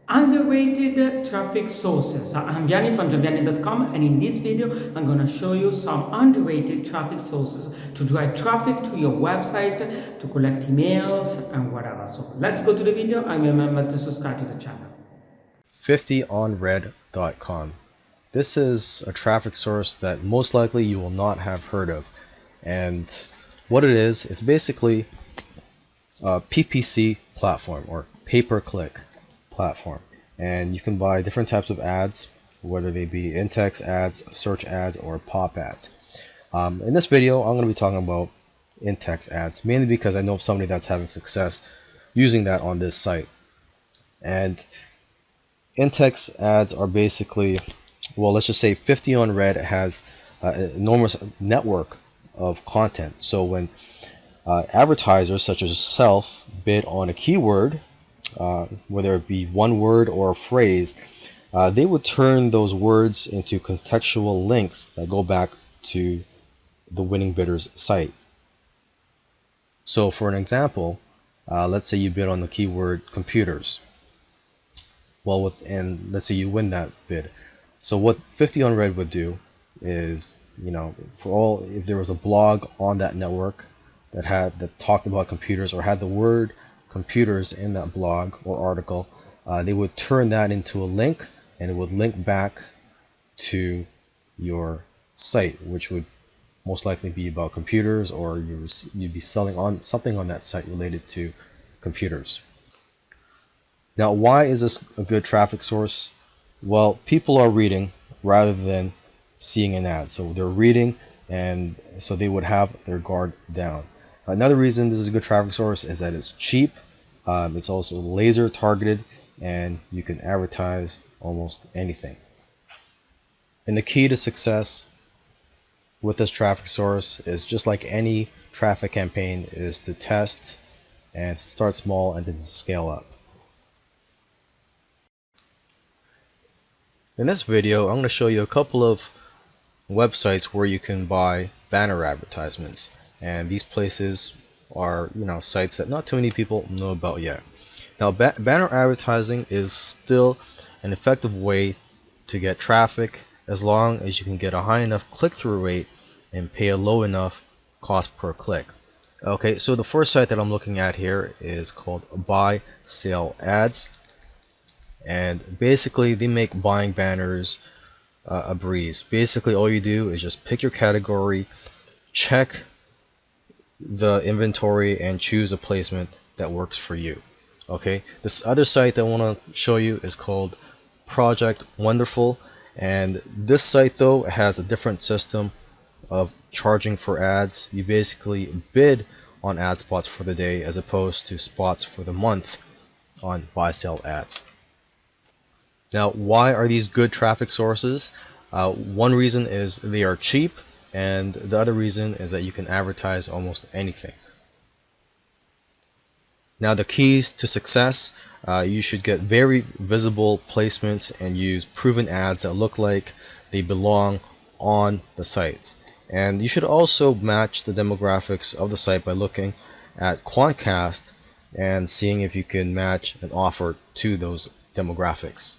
Underrated traffic sources. I'm Vianney from Gianvianney.com, and in this video I'm going to show you some underrated traffic sources to drive traffic to your website, to collect emails and whatever. So let's go to the video, and remember to subscribe to the channel. 50onred.com. This is a traffic source that most likely you will not have heard of. And what it is, it's basically a PPC platform or pay-per-click platform. And you can buy different types of ads, whether they be in-text ads, search ads, or pop ads. In this video, I'm going to be talking about in-text ads, mainly because I know of somebody that's having success using that on this site. And in-text ads are basically, well, let's just say 50 on Red has an enormous network of content. So when advertisers such as yourself bid on a keyword, whether it be one word or a phrase, they would turn those words into contextual links that go back to the winning bidder's site. So for an example, let's say you bid on the keyword computers. Well, and let's say you win that bid. So what 50 on Red would do is, if there was a blog on that network that talked about computers or had the word computers in that blog or article, they would turn that into a link, and it would link back to your site, which would most likely be about computers, or you'd be selling on something on that site related to computers. Now, why is this a good traffic source? Well, people are reading rather than seeing an ad. So they're reading, and so they would have their guard down. Another reason this is a good traffic source is that it's cheap. It's also laser targeted, and you can advertise almost anything. And the key to success with this traffic source is, just like any traffic campaign, is to test and start small and then scale up. In this video, I'm going to show you a couple of websites where you can buy banner advertisements, and these places are sites that not too many people know about yet. Now, banner advertising is still an effective way to get traffic as long as you can get a high enough click-through rate and pay a low enough cost per click. Okay, so the first site that I'm looking at here is called Buy Sale Ads. And basically they make buying banners a breeze. Basically all you do is just pick your category, check the inventory, and choose a placement that works for you. Okay, this other site that I want to show you is called Project Wonderful, and this site though has a different system of charging for ads. You basically bid on ad spots for the day as opposed to spots for the month on buy sell ads. Now, why are these good traffic sources? One reason is they are cheap, and the other reason is that you can advertise almost anything. Now, the keys to success, you should get very visible placements and use proven ads that look like they belong on the sites. And you should also match the demographics of the site by looking at Quantcast and seeing if you can match an offer to those demographics.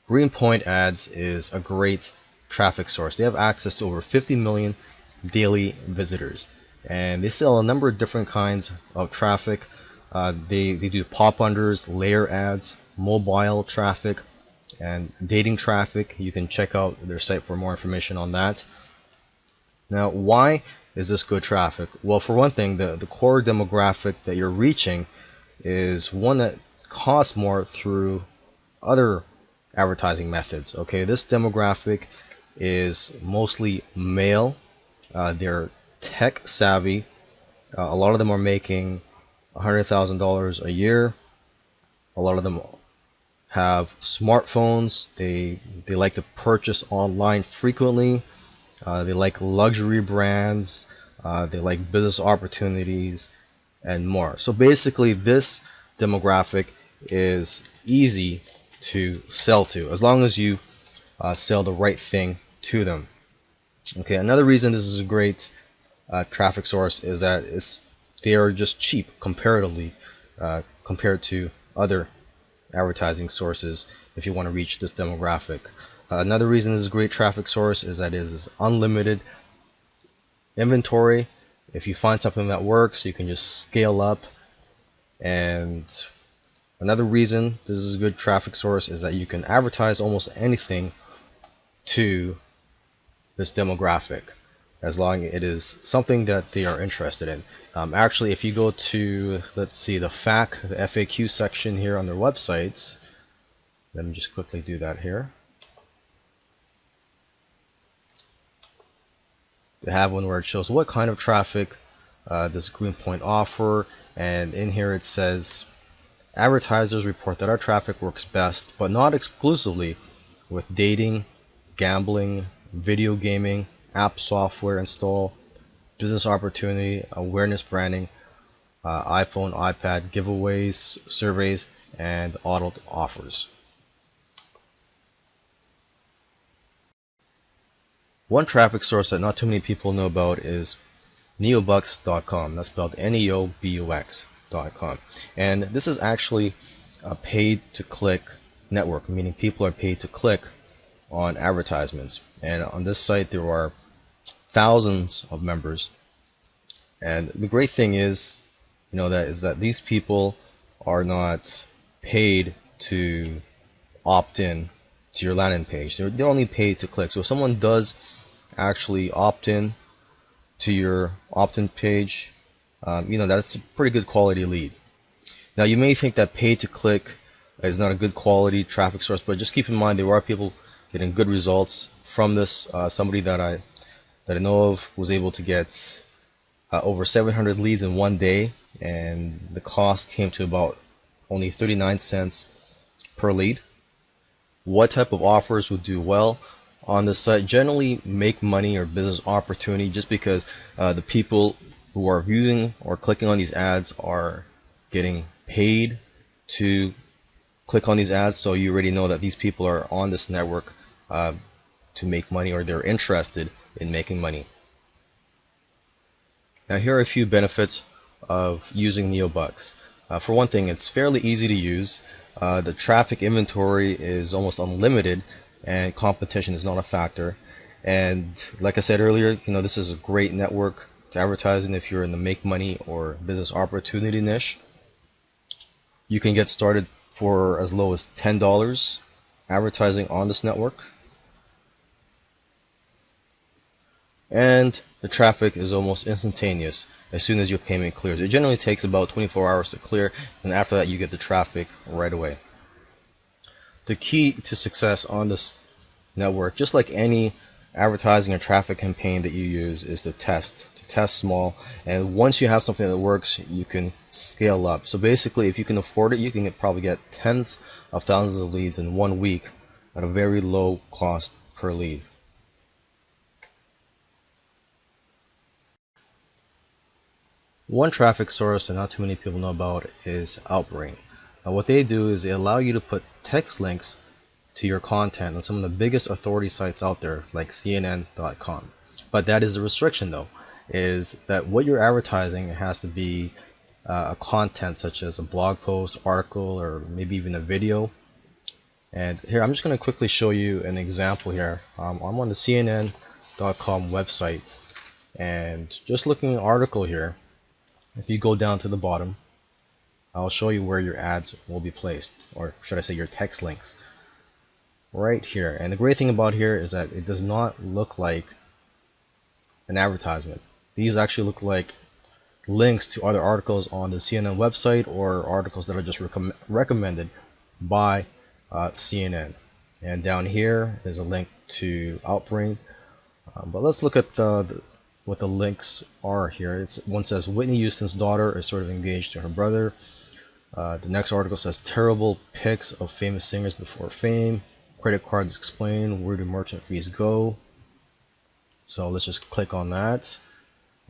Greenpoint Ads is a great traffic source. They have access to over 50 million daily visitors, and they sell a number of different kinds of traffic. They do pop-unders, layer ads, mobile traffic, and dating traffic. You can check out their site for more information on that. Now, why is this good traffic? Well, for one thing, the core demographic that you're reaching is one that costs more through other advertising methods. Okay, this demographic is mostly male. They're tech savvy. A lot of them are making $100,000 a year. A lot of them have smartphones. They like to purchase online frequently. They like luxury brands. They like business opportunities and more. So basically, this demographic is easy to sell to, as long as you sell the right thing to them. Okay, another reason this is a great traffic source is that they are just cheap comparatively compared to other advertising sources if you want to reach this demographic. Another reason this is a great traffic source is that it is unlimited inventory. If you find something that works, you can just scale up. And another reason this is a good traffic source is that you can advertise almost anything to this demographic, as long as it is something that they are interested in. Actually, if you go to, let's see, the FAQ section here on their websites, let me just quickly do that here. They have one where it shows what kind of traffic does Greenpoint offer, and in here it says advertisers report that our traffic works best, but not exclusively, with dating, gambling, video gaming, app software install, business opportunity, awareness branding, iPhone, iPad giveaways, surveys, and auto offers. One traffic source that not too many people know about is neobux.com. That's spelled neobux.com. And this is actually a paid-to-click network, meaning people are paid to click on advertisements. And on this site there are thousands of members. And the great thing is, that these people are not paid to opt in to your landing page. They're only paid to click. So if someone does actually opt in to your opt-in page, that's a pretty good quality lead. Now you may think that paid to click is not a good quality traffic source, but just keep in mind there are people getting good results from this. Somebody that I know of was able to get over 700 leads in one day, and the cost came to about only 39 cents per lead. What type of offers would do well on this site? Generally make money or business opportunity, just because the people who are viewing or clicking on these ads are getting paid to click on these ads. So you already know that these people are on this network to make money, or they're interested in making money. Now here are a few benefits of using NeoBux. For one thing, it's fairly easy to use. The traffic inventory is almost unlimited, and competition is not a factor. And like I said earlier, this is a great network to advertise in if you're in the make money or business opportunity niche. You can get started for as low as $10 advertising on this network. And the traffic is almost instantaneous as soon as your payment clears. It generally takes about 24 hours to clear, and after that you get the traffic right away. The key to success on this network, just like any advertising or traffic campaign that you use, is to test small, and once you have something that works, you can scale up. So basically, if you can afford it, you can probably get tens of thousands of leads in 1 week at a very low cost per lead. One traffic source that not too many people know about is Outbrain. Now what they do is they allow you to put text links to your content on some of the biggest authority sites out there, like CNN.com. But that is the restriction, though, is that what you're advertising has to be a content such as a blog post, article, or maybe even a video. And here I'm just going to quickly show you an example here. I'm on the CNN.com website, and just looking at an article here, if you go down to the bottom, I'll show you where your ads will be placed, or should I say your text links, right here. And the great thing about here is that it does not look like an advertisement. These actually look like links to other articles on the CNN website, or articles that are just recommended by CNN. And down here is a link to Outbrain. But let's look at what the links are here. One says Whitney Houston's daughter is sort of engaged to her brother. The next article says terrible pics of famous singers before fame. Credit cards explain. Where do merchant fees go? So let's just click on that.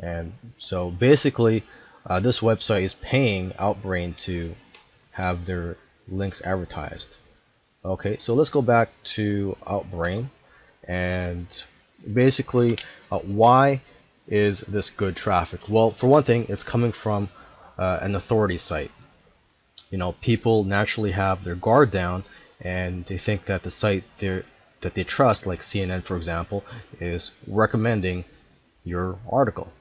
And so basically, this website is paying Outbrain to have their links advertised. Okay, so let's go back to Outbrain, and basically, why is this good traffic? Well, for one thing, it's coming from an authority site. People naturally have their guard down, and they think that the site that they trust, like CNN, for example, is recommending your article.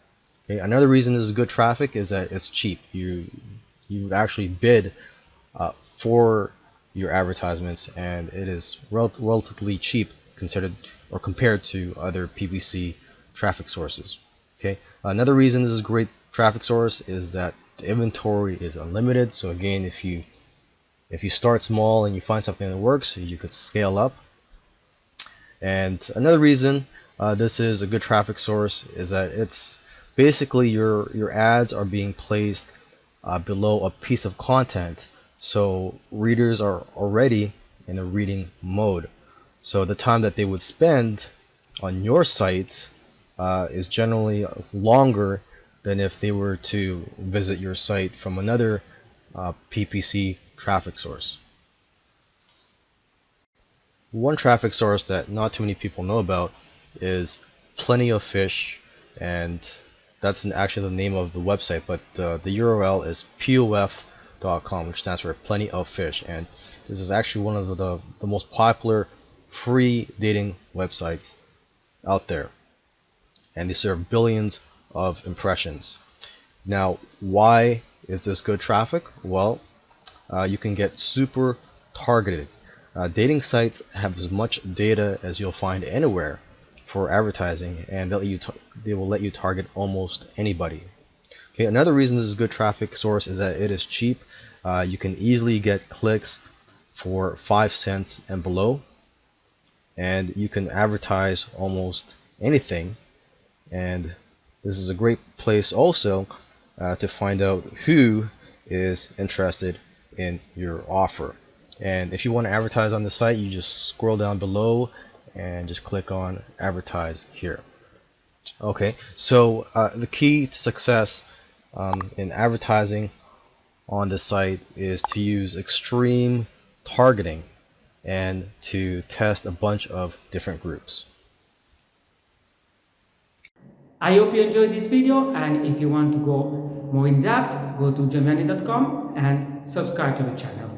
Okay, another reason this is good traffic is that it's cheap. You would actually bid for your advertisements, and it is relatively cheap considered or compared to other PPC traffic sources. Okay, another reason this is a great traffic source is that the inventory is unlimited. So again, if you start small and you find something that works, you could scale up. And another reason this is a good traffic source is that it's basically your ads are being placed below a piece of content, so readers are already in a reading mode. So the time that they would spend on your site is generally longer than if they were to visit your site from another PPC traffic source. One traffic source that not too many people know about is Plenty of Fish, and that's actually the name of the website, but the URL is pof.com, which stands for Plenty of Fish, and this is actually one of the most popular free dating websites out there, and they serve billions of impressions. Now, why is this good traffic? Well, you can get super targeted. Dating sites have as much data as you'll find anywhere for advertising, and they will let you target almost anybody. Okay, another reason this is a good traffic source is that it is cheap. You can easily get clicks for 5 cents and below, and you can advertise almost anything. And this is a great place also to find out who is interested in your offer. And if you want to advertise on the site, you just scroll down below and just click on advertise here. Okay, so the key to success in advertising on the site is to use extreme targeting and to test a bunch of different groups. I hope you enjoyed this video, and if you want to go more in depth, go to gianviani.com and subscribe to the channel.